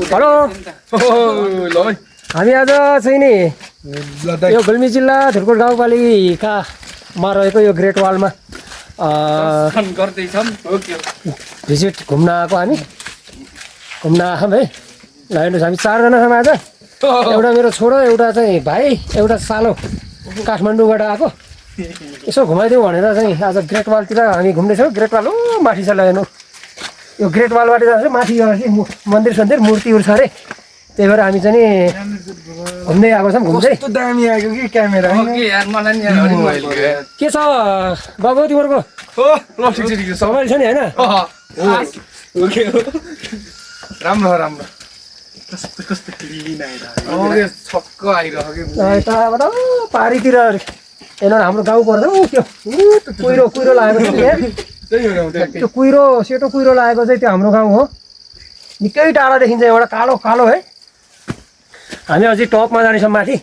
Hello हामी आज चाहिँ नि यो गुल्मी जिल्ला धुर्कोट गाउँपालिकामा रहेको यो ग्रेट वालमा भिजिट घुम्न आएको हामी घुम्न आयौँ है। ल हेर्नुहोस् हामी 4 जना छौँ आज। एउटा मेरो छोरो, एउटा चाहिँ भाइ, एउटा सालो काठमाडौँबाट आएको। यसो घुमाइदिउँ भनेर चाहिँ आज ग्रेट वालतिर हामी घुम्दैछौँ। ग्रेट वाल माथि छ। ल हेर्नु यो ग्रेट वालबाट जान्छ माथि मन्दिर सन्दिर मूर्तिहरू छ अरे। त्यही भएर हामी चाहिँ नि घुम्दै आएको छौँ। घुम्दै दामी आएको कि क्यामेरा के छ बाबु तिमीहरूको मोबाइल छ नि होइन? राम्रो राम्रो कस्तो क्लिन आइरहेको छक्क आइरहेको यताबाट पारीतिर हेर्नु हाम्रो गाउँ पर्छ। त्यो कुहिरो कुहिरो लागेको छ त्यो कुहिरो सेतो कुहिरो लागेको चाहिँ त्यो हाम्रो गाउँ हो। निकै टाढा देखिन्छ एउटा कालो कालो है। हामी अझै टपमा जानेछौँ माथि।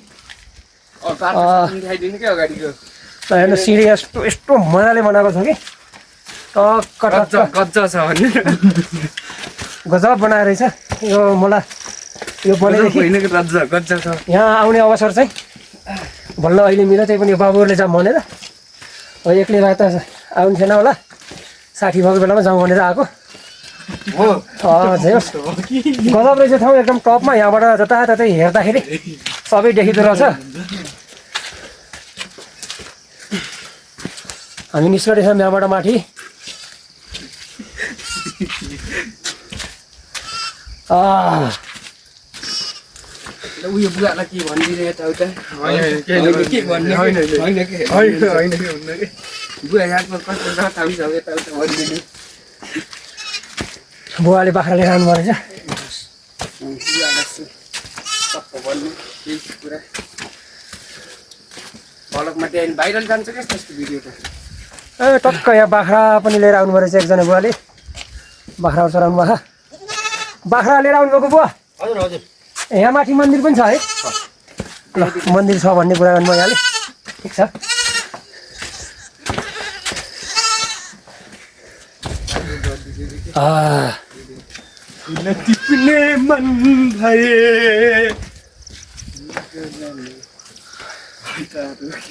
हेर्नु सिँढी यस्तो मजाले बनाएको छ कि टक्क टक्क गज्जा छ भने गजब बनाएर रहेछ यो। मलाई यो बनाइदेखि गज्जा छ। यहाँ आउने अवसर चाहिँ भन्न अहिले मिल्यो। त्यही पनि यो बाबुहरूले जाउँ भनेर। एक्लै भए त आउनु थिएन होला। साथी भएको बेलामा जाउँ भनेर आएको। गजब रहेछ ठाउँ एकदम टपमा। यहाँबाट जताततै हेर्दाखेरि सबै देखिँदो रहेछ। हामी निस्कँदैछौँ यहाँबाट माथि। उयो बुवालाई के भनिदिने यताउता बुवा यहाँको कस्तो रथाउँछ यताउता भनिदिने। बुवाले बाख्रा लिएर आउनु भनेछ। भलकमा त्यहाँ भाइरल जान्छ क्या त्यस्तो भिडियो त। ए टक्क यहाँ बाख्रा पनि लिएर आउनु परेछ एकजना बुवाले। बाख्राहरू चराउनु भएको। बाख्रा लिएर आउनुभएको बुवा? हजुर हजुर। यहाँ माथि मन्दिर पनि छ है? ल मन्दिर छ भन्ने कुरा गर्नु भइहाल्यो। ठिक छ।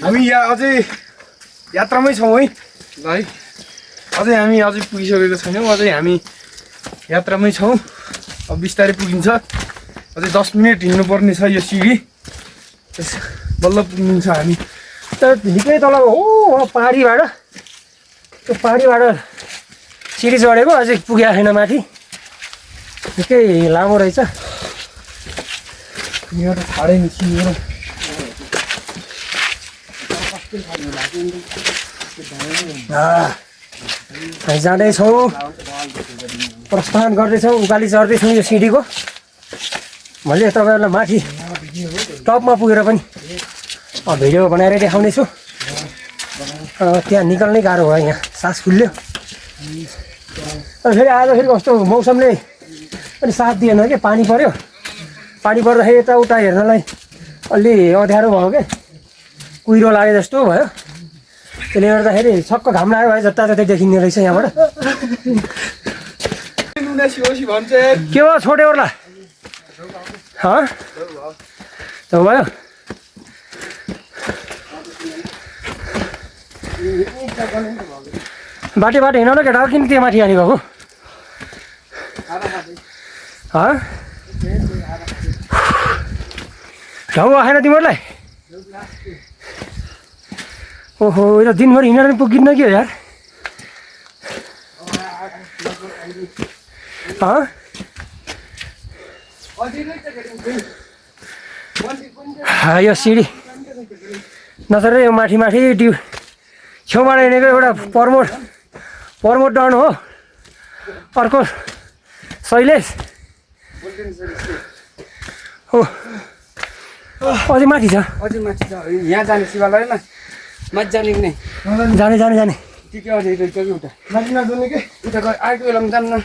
हामी यहाँ अझै यात्रामै छौँ है भाइ। अझै हामी पुगिसकेको छैनौँ। अझै हामी यात्रामै छौँ। अब बिस्तारै पुगिन्छ। अझै 10 मिनट हिँड्नुपर्ने छ यो सिँढी। बल्ल पुगिन्छ हामी। तर निकै तल हो पहाडीबाट। त्यो पहाडीबाट सिँढी चढेको अझै पुगेको छैन माथि। निकै लामो रहेछ। यहाँ त ठाडै निस्किनु। हामी जाँदैछौँ, प्रस्थान गर्दैछौँ, उकाली चढ्दैछौँ यो सिँढीको। मैले तपाईँहरूलाई माथि टपमा पुगेर पनि भिडियो बनाएर देखाउनेछु। त्यहाँ निकाल्नै गाह्रो भयो। यहाँ सास फुल्यो। फेरि आज फेरि कस्तो मौसमले पनि साथ दिएन क्या। पानी पऱ्यो। पानी पर्दाखेरि यताउता हेर्नलाई अलि अँध्यारो भयो क्या। कुहिरो लागे जस्तो भयो। त्यसले गर्दाखेरि छक्क घाम लाग्यो भए जताततै देखिने रहेछ यहाँबाट। के भयो छोडेहरूलाई? त्यो भयो। बाटो हिँडाउन केटा हो किन त्यहाँ माथि हानी भएको? घाउ आएन तिमीहरूलाई? ओहो यो दिनभरि हिँडेर पनि पुगिन्न कि यार। यो सिँढी नत्र यो माथि माथि छेउबाट हिँडेको एउटा प्रमोद डन हो। अर्को शैलेश हो। अझै माथि छ। अझै माथि छ। यहाँ जाने शिवालयमा माथि जाने कि नै? जाने जाने जाने। के अझै रहेछ कि उता माथि नजाने कि उता आएको बेलामा जानु न।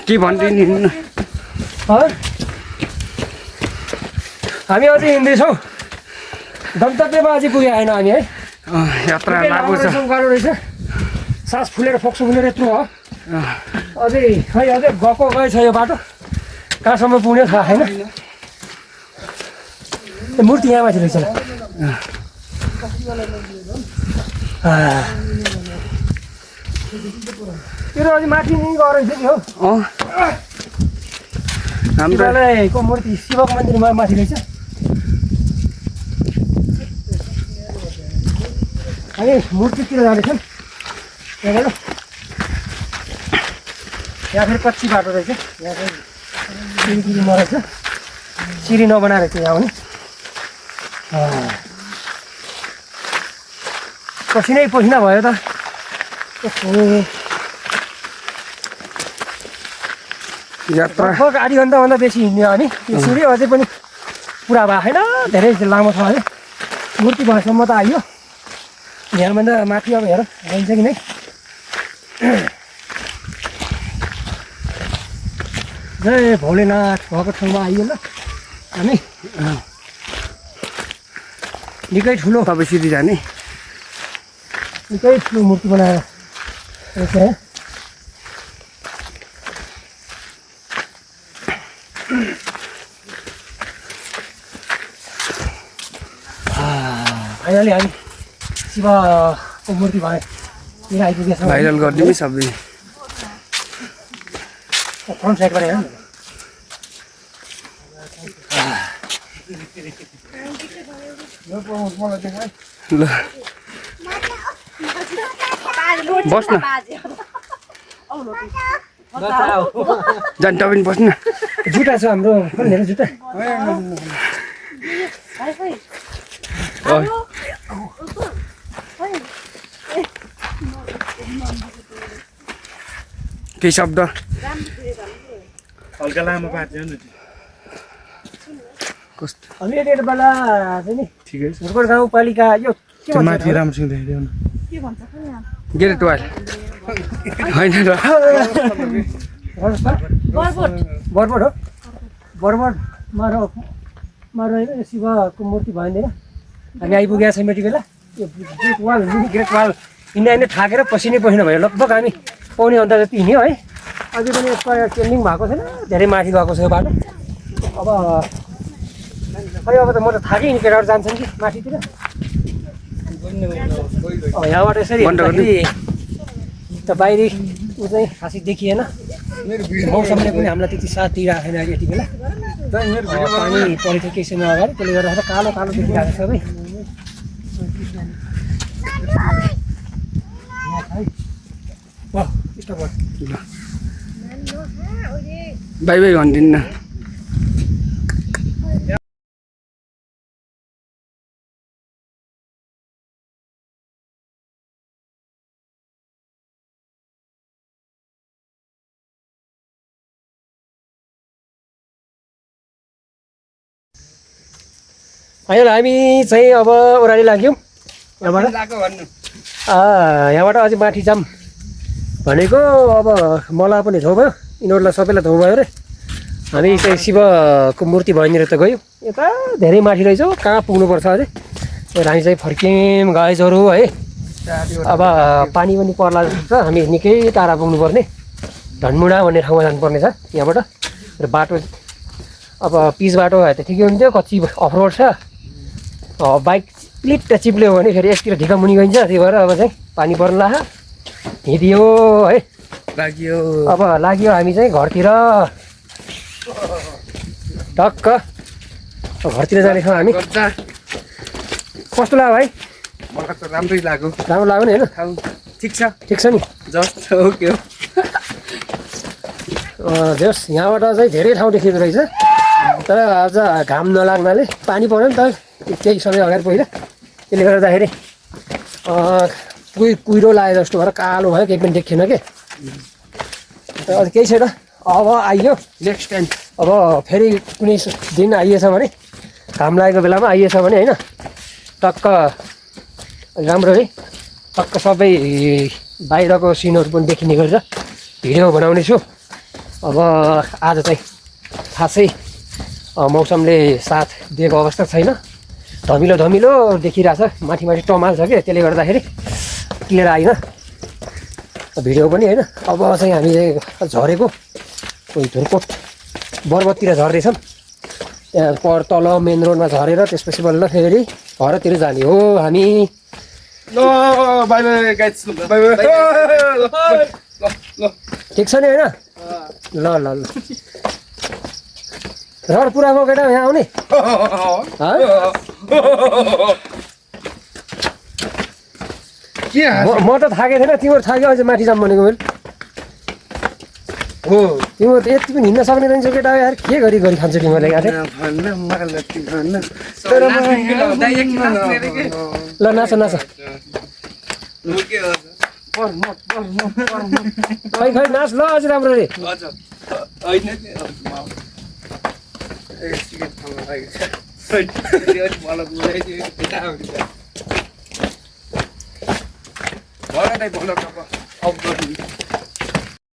के भनिदिनु? हामी अझै हिँड्दैछौँ। गन्तव्यमा अझै पुगे आएन हामी है। यात्रा लागु छ गाह्रो रहेछ सास फुलेर फोक्सो फुलेर यत्रो हो अझै खै अझै गएको गए छ यो बाटो कहाँसम्म पुग्ने थाहा छैन त्यो मूर्ति यहाँ माथि रहेछ त्यो अझै माथि नै गएर रहेछ नि हो हाम्रोको मूर्ति शिवको मन्दिरमा माथि रहेछ हामी मूर्तितिर जाँदैछौँ यहाँ फेरि कच्ची बाटो रहेछ यहाँ चाहिँ सिँढी नरहेछ सिँढी नबनाएर चाहिँ यहाँ आउने पसिनै पसिना भयो त यात्रा लगभग आधी घन्टाभन्दा बेसी हिँड्यो हामी त्यो सिँढी अझै पनि पुरा भएको छैन धेरै लामो छ अझै मूर्ति भएसम्म त आइयो यहाँभन्दा माथि अब हेर गइन्छ कि नै जय भोलेनाथ भएको ठाउँमा आइयो ल हामी निकै ठुलो तपाईँ सिधै जाने निकै ठुलो मूर्ति बनाएर रहेछ है फाइनली हामी शिवको मूर्ति भयो यहाँ आइपुगेछ भाइरल गरिदिनु सबै फ्रन्ट साइडबाट हेर ल बस्न जान तपाईँ पनि बस्नु जुत्ता छ हाम्रो हेर जुत्ता केही शब्द हल्का लामो पार्छ नि कस्तो हामी यति बेला चाहिँ नि ठिकै छ हुर्कोट गाउँपालिका यो के त्यो भन्छ माथि राम्रोसँग देखाइदेऊ न गेट वाल होइन र बरबोट हो बरबोटमा रहेन शिवको मूर्ति भइँदैन हामी आइपुगेका छौँ यति बेला यो ग्रेट वाल ग्रेट वाल हिँड्ने ठाकेर पसिनै पसिना भयो लगभग हामी पाउने अन्त जति हिँड्यो है अझै पनि यसको ट्रेन्डिङ भएको छैन धेरै माथि गएको छ यो बाटो अब खै अब त म त थाकेँ नि केटाहरू जान्छन् कि माथितिर यहाँबाट यसरी हेर्दाखेरि त बाहिरी ऊ चाहिँ खासै देखिएन मौसमले पनि हामीलाई त्यति साथ दिइरहेको छैन अहिले यति बेला पानी परेको थियो केही समय अगाडि त्यसले गर्दा कालो कालो देखिरहेको छ सबै बाई बाई भनिदिनु न फाइनल हामी चाहिँ अब ओह्राली लाग्यौँ यहाँबाट यहाँबाट अझै माथि जाऊँ भनेको अब मलाई पनि ठाउँ भयो यिनीहरूलाई सबैलाई ठाउँ भयो अरे हामी चाहिँ शिवको मूर्ति भइनेर त गयौँ यता धेरै माथि रहेछ कहाँ पुग्नुपर्छ अझै र हामी चाहिँ फर्क्यौँ गाइजहरू है अब पानी पनि पर्ला जस्तो छ हामी निकै टाढा पुग्नुपर्ने धनमुडा भन्ने ठाउँमा जानुपर्ने छ यहाँबाट र बाटो अब पिच बाटो भए त ठिकै हुन्थ्यो कच्ची अफरोड छ बाइक प्लिट चिप्ल्यो भने फेरि एकतिर ढिका मुनि गइन्छ त्यही भएर अब चाहिँ पानी पर्ला हिँडियो है लाग्यो अब लाग्यो हामी चाहिँ घरतिर टक्क घरतिर जानेछौँ हामी कस्तो लाग्यो भाइ मलाई त राम्रै लाग्यो राम्रो लाग्यो नि होइन ठाउँ ठिक छ नि जस्ट ओके जस यहाँबाट चाहिँ धेरै ठाउँ देखेको रहेछ तर आज घाम नलाग्नाले पानी पर्यो नि त केही समय अगाडि पहिला त्यसले गर्दाखेरि कुहिरो लाग्यो जस्तो भएर कालो भयो केही पनि देखिएन के अझ केही छैन अब आइयो नेक्स्ट टाइम अब फेरि कुनै दिन आइएछ भने घाम लागेको बेलामा आइएछ भने होइन टक्क राम्ररी टक्क सबै बाहिरको सिनहरू पनि देखिने गरेर भिडियो बनाउने छु अब आज चाहिँ खासै मौसमले साथ दिएको अवस्था छैन धमिलो धमिलो देखिरहेछ माथि माथि टमाल छ कि त्यसले गर्दाखेरि क्लियर आएन भिडियो पनि होइन। अब चाहिँ हामी झरेको कोही धुर्कोट बर्बततिर झर्दैछौँ त्यहाँ पर तल मेन रोडमा झरेर त्यसपछि बल्ल फेरि घरतिर जाने हो हामी। ल by by guys by by ल ठिक छ नि होइन ल ल ल रहर पुरा भयो केटा यहाँ आउने के म त थाकेको थिएन तिम्रो थाक्यो अझै माथि जाऊँ भनेको मैले हो तिम्रो त यति पनि हिँड्न सक्ने रहेछ केटा यार के गरी गरी खान्छु तिमीले गाथे ल नाच नाच खै खै नाच ल अझै राम्ररी भन